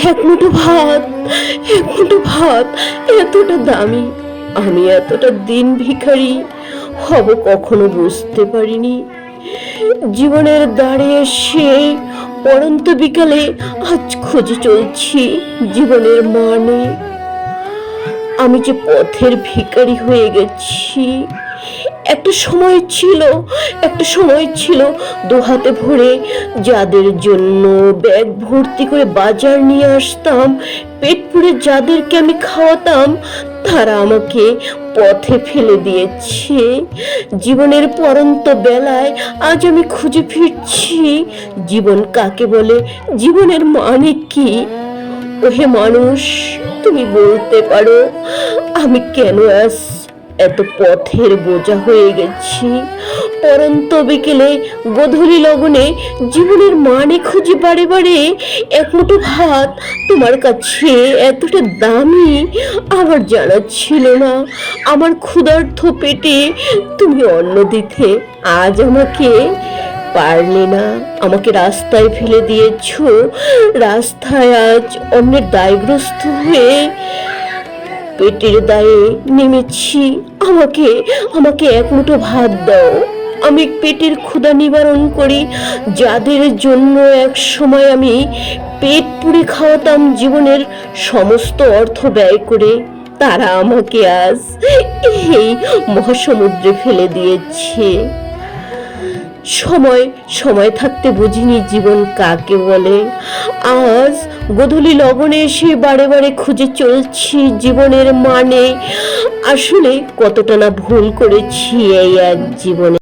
এক মুঠো ভাত, এক মুঠো ভাত এতটা দামি, আমি এতটা দিন ভিখারি হব কখনো বুঝতে পারিনি। জীবনের দ্বারে এসে পড়ন্ত বিকালে আজ খুঁজে চলছি জীবনের মানে। আমি যে পথের ভিখারি হয়ে গেছি। একটা সময় ছিল, একটা সময় ছিল দু হাতে ভরে যাদের জন্য ব্যাগ ভর্তি করে বাজার নিয়ে আসতাম, পেট পুড়ে যাদেরকে আমি খাওয়াতাম, তারা আমাকে পথে ফেলে দিয়েছে। জীবনের পরন্ত বেলায় আজ আমি খুঁজে ফিরছি জীবন কাকে বলে, জীবনের মানে কি। ওহে মানুষ, তুমি বলতে পারো আমি কেন আজ এত পথের বোঝা হয়ে গেছি। পরন্ত বিকেলে গোধূলি লগনে জীবনের মানে খুঁজে বারে বারে। এক মুঠো ভাত তোমার কাছে এতটা দামি আমার জানা ছিল না। আমার ক্ষুধার্ত পেটে তুমি অন্ন দিতে আজ আমাকে পারলে না, আমাকে রাস্তায় ফেলে দিয়েছ। রাস্তায় আজ অন্যের দায়গ্রস্ত হয়ে পেটের দায়ে নেমেছি। আমাকে আমাকে এক মুঠো ভাত দাও, আমি পেটের ক্ষুধা নিবারণ করি। যাদের জন্য এক সময় আমি পেট পুড়ে খাওয়াতাম জীবনের সমস্ত অর্থ ব্যয় করে, তারা আমাকে আজ এই মহাসমুদ্রে ফেলে দিয়েছে। সময় সময় থাকতে বুঝিনি জীবন কাকে বলে। আজ গোধূলি লগনে এসে বারে বারে খুঁজে চলছি জীবনের মানে। আসলে কতটা না ভুল করেছি এই এক জীবনে।